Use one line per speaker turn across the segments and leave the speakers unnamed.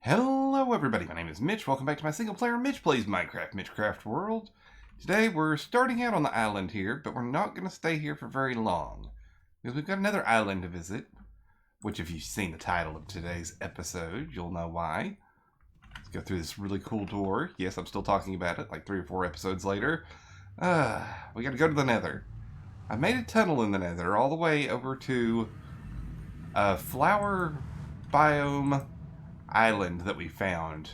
Hello everybody, my name is Mitch. Welcome back to my single player Mitch Plays Minecraft, Mitchcraft World. Today we're starting out on the island here, but we're not going to stay here for very long. Because we've got another island to visit, which if you've seen the title of today's episode, you'll know why. Let's go through this really cool door. Yes, I'm still talking about it like 3 or 4 episodes later. We got to go to the nether. I made a tunnel in the nether all the way over to a flower biome island that we found.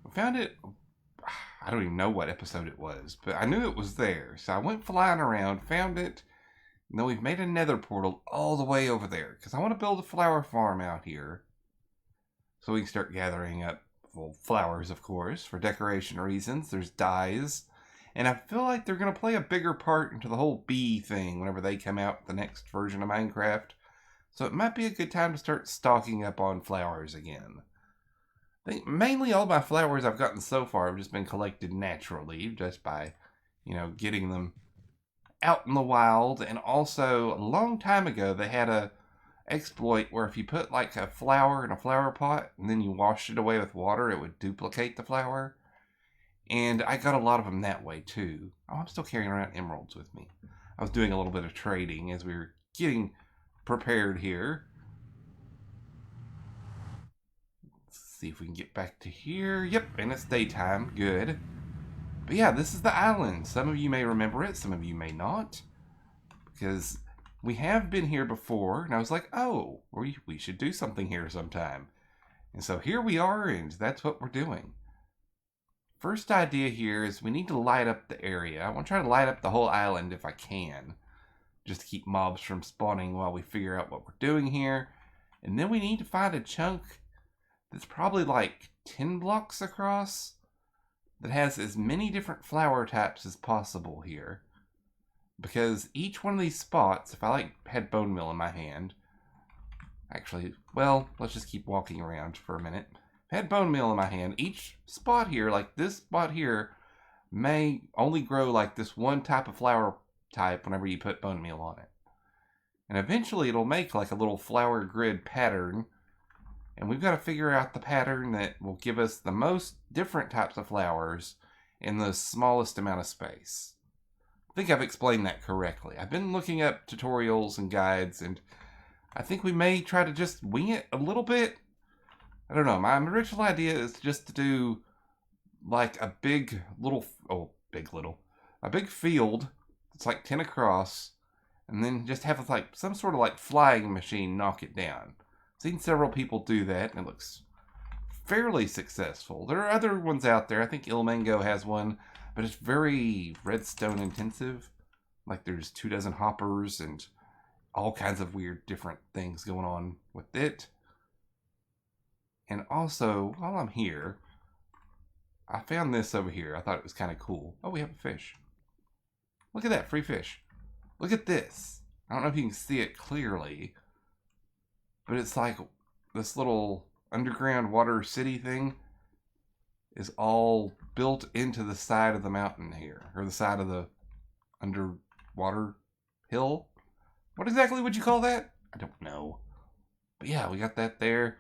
We found it, I don't even know what episode it was, but I knew it was there. So I went flying around, found it, and then we've made a nether portal all the way over there. Because I want to build a flower farm out here. So we can start gathering up, well, flowers, of course, for decoration reasons. There's dyes. And I feel like they're going to play a bigger part into the whole bee thing whenever they come out with the next version of Minecraft. So it might be a good time to start stocking up on flowers again. I think mainly all my flowers I've gotten so far have just been collected naturally, just by, getting them out in the wild. And also, a long time ago, they had a exploit where if you put like a flower in a flower pot and then you washed it away with water, it would duplicate the flower. And I got a lot of them that way too. Oh, I'm still carrying around emeralds with me. I was doing a little bit of trading as we were getting prepared here. See if we can get back to here. Yep, and it's daytime. Good. But yeah, this is the island. Some of you may remember it. Some of you may not. Because we have been here before. And I was like, oh, we should do something here sometime. And so here we are, and that's what we're doing. First idea here is we need to light up the area. I want to try to light up the whole island if I can. Just to keep mobs from spawning while we figure out what we're doing here. And then we need to find a chunk that's probably like 10 blocks across that has as many different flower types as possible here. Because each one of these spots, if I had bone meal in my hand, actually, well, let's just keep walking around for a minute. If I had bone meal in my hand, each spot here, like this spot here, may only grow like this one type of flower type whenever you put bone meal on it. And eventually it'll make like a little flower grid pattern. And we've got to figure out the pattern that will give us the most different types of flowers in the smallest amount of space. I think I've explained that correctly. I've been looking up tutorials and guides, and I think we may try to just wing it a little bit. I don't know. My original idea is just to do like a big field that's like 10 across, and then just have like some sort of like flying machine knock it down. Seen several people do that, and it looks fairly successful. There are other ones out there. I think Ilmango has one, but it's very redstone intensive. Like there's 24 hoppers and all kinds of weird different things going on with it. And also, while I'm here, I found this over here. I thought it was kind of cool. Oh, we have a fish. Look at that, free fish. Look at this. I don't know if you can see it clearly, but it's like this little underground water city thing is all built into the side of the mountain here. Or the side of the underwater hill. What exactly would you call that? I don't know. But yeah, we got that there.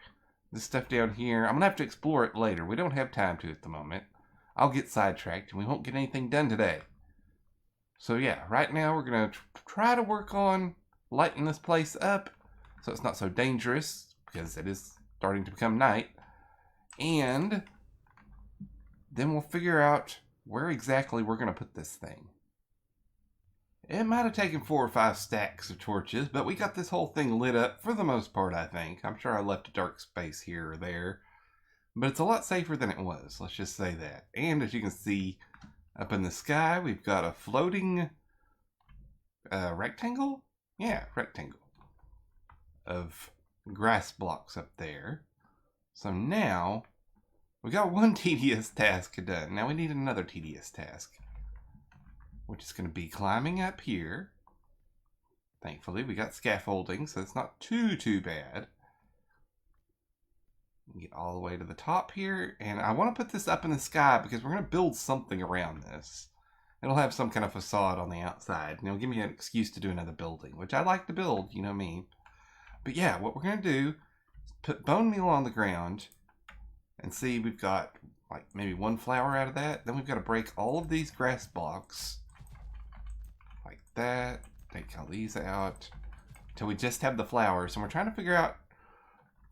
This stuff down here. I'm going to have to explore it later. We don't have time to at the moment. I'll get sidetracked and we won't get anything done today. So yeah, right now we're going to try to work on lighting this place up so it's not so dangerous, because it is starting to become night. And then we'll figure out where exactly we're going to put this thing. It might have taken 4 or 5 stacks of torches, but we got this whole thing lit up for the most part, I think. I'm sure I left a dark space here or there, but it's a lot safer than it was, let's just say that. And as you can see up in the sky, we've got a floating rectangle? Yeah, rectangle of grass blocks up there. So now we got one tedious task done. Now we need another tedious task, which is going to be climbing up here. Thankfully we got scaffolding, so it's not too bad. Get all the way to the top here, and I want to put this up in the sky because we're going to build something around this. It'll have some kind of facade on the outside, and it'll give me an excuse to do another building, which I like to build, you know me. But yeah, what we're going to do is put bone meal on the ground, And see, we've got like maybe one flower out of that. Then we've got to break all of these grass blocks like that. Take all these out till we just have the flowers. And we're trying to figure out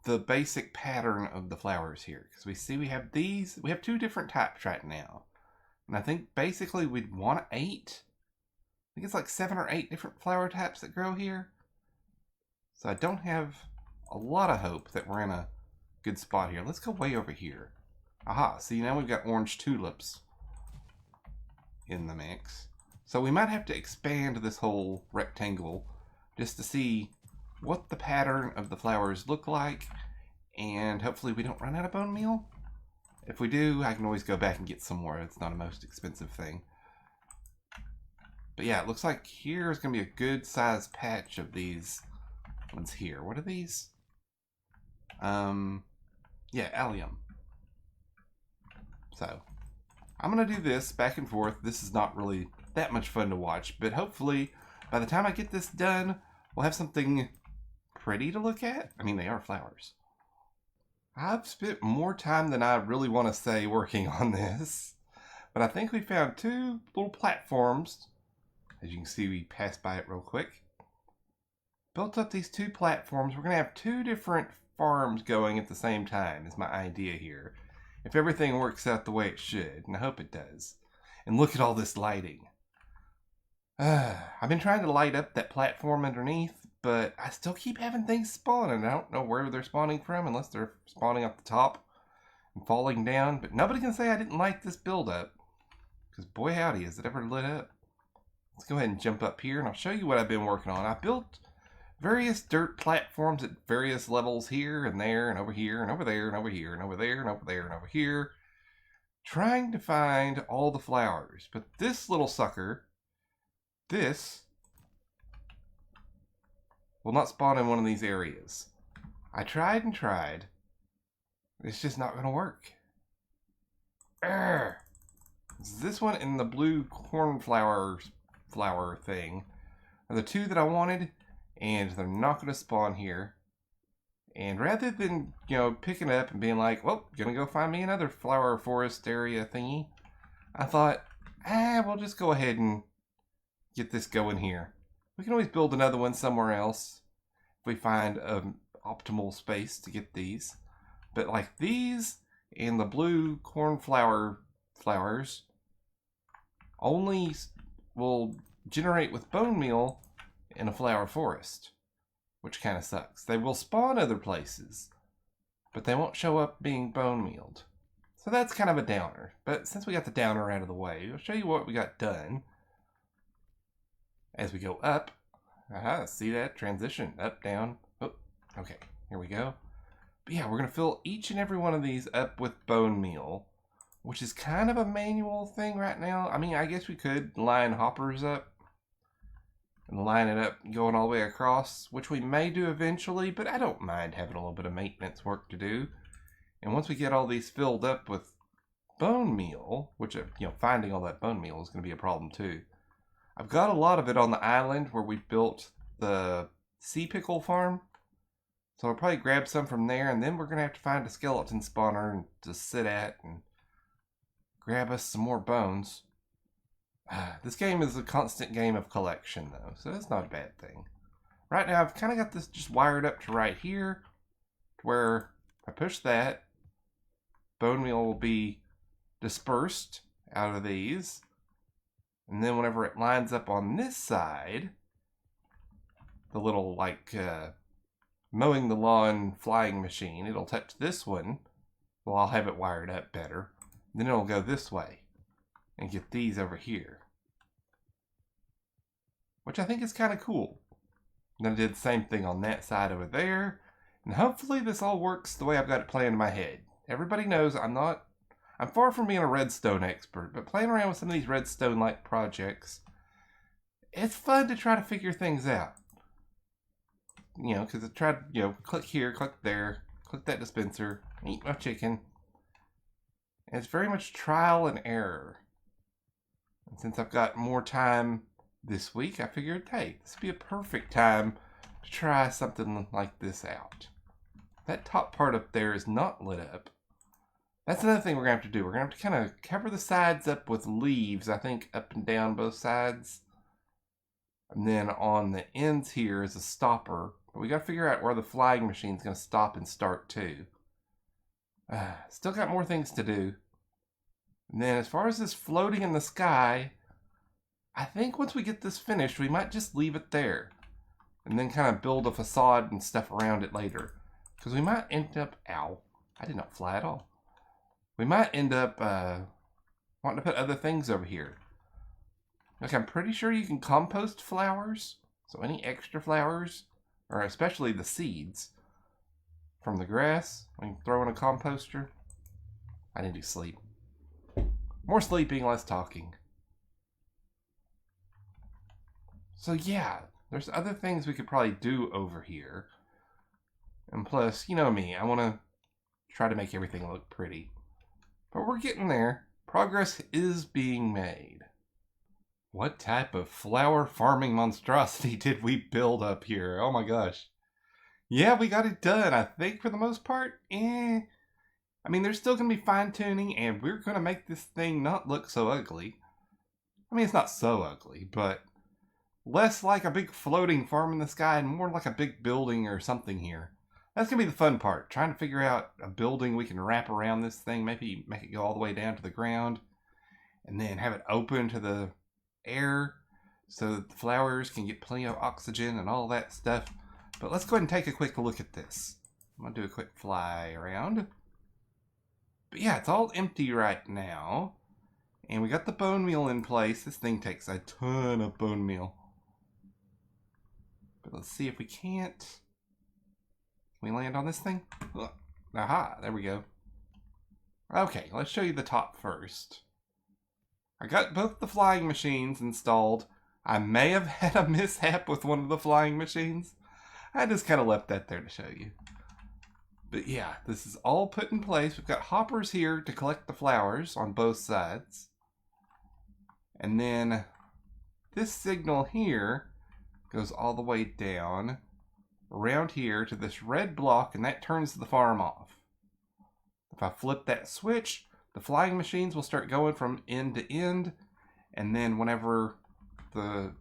the basic pattern of the flowers here, because we see we have these. We have two different types right now, and I think basically we'd want 8. I think it's like 7 or 8 different flower types that grow here. So I don't have a lot of hope that we're in a good spot here. Let's go way over here. Aha, see, now we've got orange tulips in the mix. So we might have to expand this whole rectangle just to see what the pattern of the flowers look like, and hopefully we don't run out of bone meal. If we do, I can always go back and get some more. It's not a most expensive thing. But yeah, it looks like here's going to be a good sized patch of these ones here. What are these? Yeah, allium. So I'm going to do this back and forth. This is not really that much fun to watch, but hopefully by the time I get this done, we'll have something pretty to look at. I mean, they are flowers. I've spent more time than I really want to say working on this, but I think we found 2 little platforms. As you can see, we passed by it real quick. Built up these 2 platforms. We're going to have 2 different farms going at the same time is my idea here. If everything works out the way it should, and I hope it does. And look at all this lighting. I've been trying to light up that platform underneath, but I still keep having things spawning. I don't know where they're spawning from unless they're spawning up the top and falling down. But nobody can say I didn't like this build up, because boy howdy, is it ever lit up. Let's go ahead and jump up here and I'll show you what I've been working on. I built various dirt platforms at various levels here and there and over here and over there and over here and over there and over there and over here, trying to find all the flowers. But this little sucker, this will not spawn in one of these areas. I tried and tried. It's just not going to work. This one and the blue cornflower flower thing are the 2 that I wanted, and they're not going to spawn here. And rather than, picking up and being like, well, gonna go find me another flower forest area thingy, I thought, we'll just go ahead and get this going here. We can always build another one somewhere else if we find an optimal space to get these. But like these and the blue cornflower flowers only will generate with bone meal in a flower forest, which kind of sucks. They will spawn other places, but they won't show up being bone mealed. So that's kind of a downer. But since we got the downer out of the way, I'll show you what we got done. As we go up, see that transition, up, down, oh, okay, here we go. But yeah, we're gonna fill each and every one of these up with bone meal, which is kind of a manual thing right now. I mean, I guess we could line hoppers up and line it up going all the way across, which we may do eventually, but I don't mind having a little bit of maintenance work to do. And once we get all these filled up with bone meal, which, finding all that bone meal is going to be a problem too. I've got a lot of it on the island where we built the sea pickle farm. So I'll probably grab some from there, and then we're going to have to find a skeleton spawner to sit at and grab us some more bones. This game is a constant game of collection, though, so that's not a bad thing. Right now, I've kind of got this just wired up to right here, to where if I push that, bone meal will be dispersed out of these. And then whenever it lines up on this side, the little, mowing the lawn flying machine, it'll touch this one. Well, I'll have it wired up better. Then it'll go this way and get these over here, which I think is kind of cool. And then I did the same thing on that side over there, and hopefully this all works the way I've got it planned in my head. Everybody knows I'm far from being a redstone expert, but playing around with some of these redstone-like projects, it's fun to try to figure things out. Because I tried, click here, click there, click that dispenser, eat my chicken. And it's very much trial and error. And since I've got more time this week, I figured, hey, this would be a perfect time to try something like this out. That top part up there is not lit up. That's another thing we're going to have to do. We're going to have to kind of cover the sides up with leaves, I think, up and down both sides. And then on the ends here is a stopper. But we got to figure out where the flying machine's going to stop and start too. Still got more things to do. And then as far as this floating in the sky, I think once we get this finished, we might just leave it there. And then kind of build a facade and stuff around it later. Because we might end up... Ow. I did not fly at all. We might end up wanting to put other things over here. Like, I'm pretty sure you can compost flowers. So any extra flowers, or especially the seeds from the grass, we can throw in a composter. I need to sleep. More sleeping, less talking. So yeah, there's other things we could probably do over here. And plus, you know me, I want to try to make everything look pretty. But we're getting there. Progress is being made. What type of flower farming monstrosity did we build up here? Oh my gosh. Yeah, we got it done. I think for the most part, I mean, there's still going to be fine tuning, and we're going to make this thing not look so ugly. I mean, it's not so ugly, but less like a big floating farm in the sky and more like a big building or something here. That's going to be the fun part, trying to figure out a building we can wrap around this thing, maybe make it go all the way down to the ground, and then have it open to the air so that the flowers can get plenty of oxygen and all that stuff. But let's go ahead and take a quick look at this. I'm going to do a quick fly around. But yeah, it's all empty right now. And we got the bone meal in place. This thing takes a ton of bone meal. But let's see if we can't. Can we land on this thing? Aha, there we go. Okay, let's show you the top first. I got both the flying machines installed. I may have had a mishap with one of the flying machines. I just kind of left that there to show you. But yeah, this is all put in place. We've got hoppers here to collect the flowers on both sides. And then this signal here goes all the way down around here to this red block, and that turns the farm off. If I flip that switch, the flying machines will start going from end to end, and then whenever the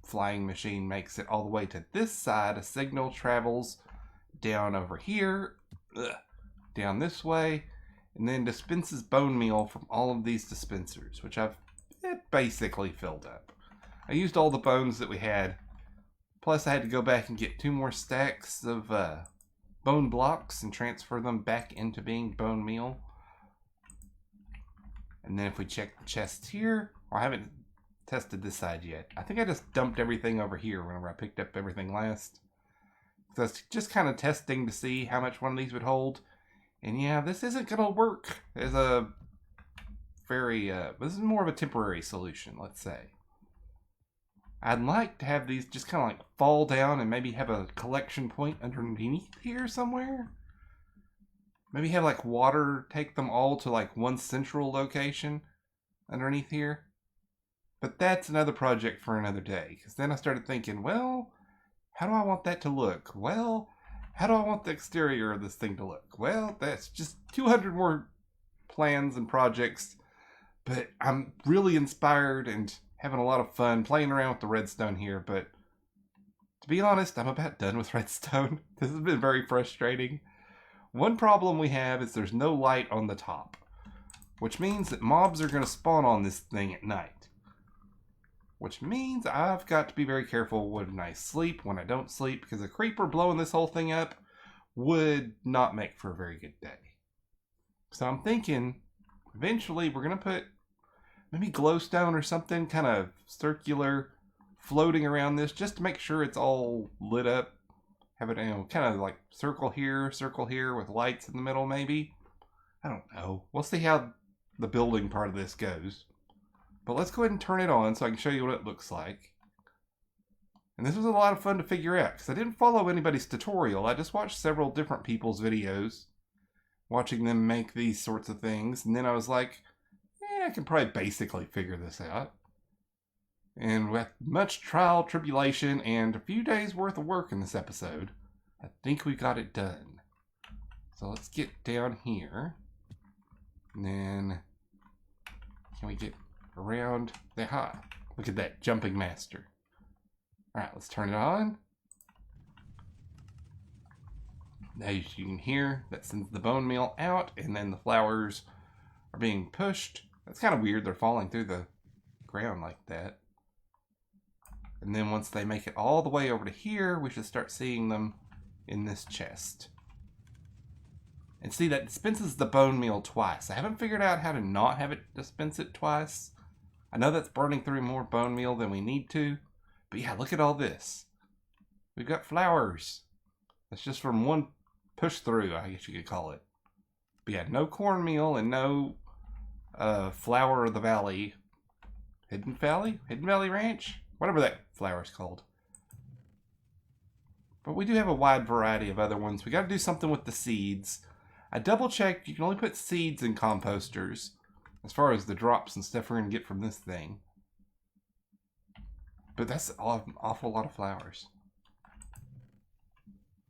flying machine makes it all the way to this side, a signal travels down over here, down this way, and then dispenses bone meal from all of these dispensers, which I've basically filled up. I used all the bones that we had, plus I had to go back and get 2 more stacks of bone blocks and transfer them back into being bone meal. And then if we check the chests here, well, I haven't tested this side yet. I think I just dumped everything over here whenever I picked up everything last. So it's just kind of testing to see how much one of these would hold. And yeah, this isn't going to work as a very, this is more of a temporary solution, let's say. I'd like to have these just kind of like fall down and maybe have a collection point underneath here somewhere. Maybe have like water take them all to like one central location underneath here. But that's another project for another day. Because then I started thinking, well, how do I want that to look? Well, how do I want the exterior of this thing to look? Well, that's just 200 more plans and projects. But I'm really inspired and having a lot of fun playing around with the redstone here. But to be honest, I'm about done with redstone. This has been very frustrating. One problem we have is there's no light on the top, which means that mobs are going to spawn on this thing at night. Which means I've got to be very careful when I sleep, when I don't sleep, because a creeper blowing this whole thing up would not make for a very good day. So I'm thinking, eventually we're going to put maybe glowstone or something kind of circular floating around this just to make sure it's all lit up. Have it, kind of like circle here with lights in the middle maybe. I don't know. We'll see how the building part of this goes. But let's go ahead and turn it on so I can show you what it looks like. And this was a lot of fun to figure out because I didn't follow anybody's tutorial. I just watched several different people's videos, watching them make these sorts of things. And then I was like, I can probably basically figure this out. And with much trial, tribulation, and a few days worth of work in this episode, I think we got it done. So let's get down here. And then, can we get around the high? Look at that, jumping master. All right, let's turn it on. As you can hear, that sends the bone meal out, and then the flowers are being pushed. That's kind of weird, they're falling through the ground like that. And then once they make it all the way over to here, we should start seeing them in this chest. And see, that dispenses the bone meal twice. I haven't figured out how to not have it dispense it twice. I know that's burning through more bone meal than we need to. But yeah, look at all this. We've got flowers. That's just from one push through, I guess you could call it. But yeah, no cornmeal and no flower of the valley. Hidden Valley Ranch? Whatever that flower's called. But we do have a wide variety of other ones. We got to do something with the seeds. I double checked, you can only put seeds in composters. As far as the drops and stuff we're going to get from this thing. But that's an awful lot of flowers.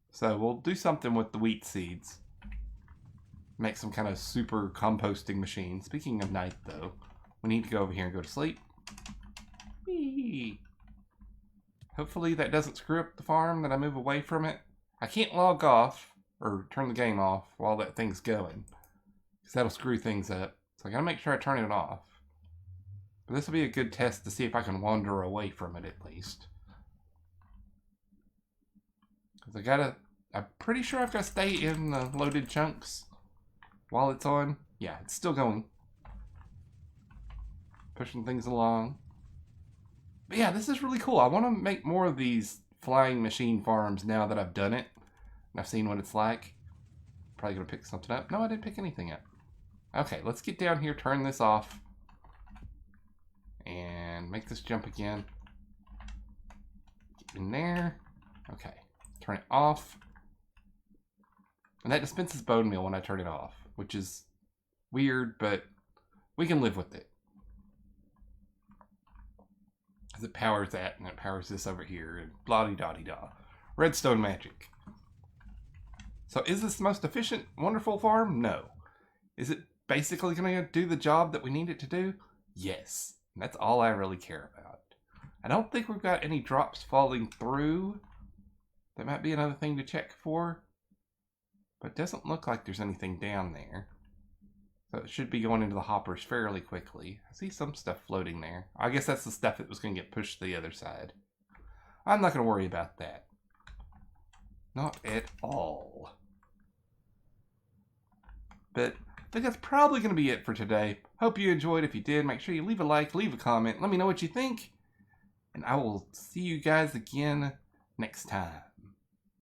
So we'll do something with the wheat seeds. Make some kind of super composting machine. Speaking of night though, we need to go over here and go to sleep. Whee! Hopefully that doesn't screw up the farm, that I move away from it. I can't log off or turn the game off while that thing's going, because that'll screw things up. So I gotta make sure I turn it off. But this will be a good test to see if I can wander away from it at least. Because I'm pretty sure I've got to stay in the loaded chunks while it's on. Yeah, it's still going. Pushing things along. But yeah, this is really cool. I want to make more of these flying machine farms now that I've done it. And I've seen what it's like. Probably going to pick something up. No, I didn't pick anything up. Okay, let's get down here, turn this off. And make this jump again. Get in there. Okay, turn it off. And that dispenses bone meal when I turn it off, which is weird, but we can live with it. Because it powers that, and it powers this over here, and blah-de-da-de-da. Redstone magic. So is this the most efficient, wonderful farm? No. Is it basically going to do the job that we need it to do? Yes. And that's all I really care about. I don't think we've got any drops falling through. That might be another thing to check for. But it doesn't look like there's anything down there. So it should be going into the hoppers fairly quickly. I see some stuff floating there. I guess that's the stuff that was going to get pushed to the other side. I'm not going to worry about that. Not at all. But I think that's probably going to be it for today. Hope you enjoyed. If you did, make sure you leave a like, leave a comment. Let me know what you think. And I will see you guys again next time.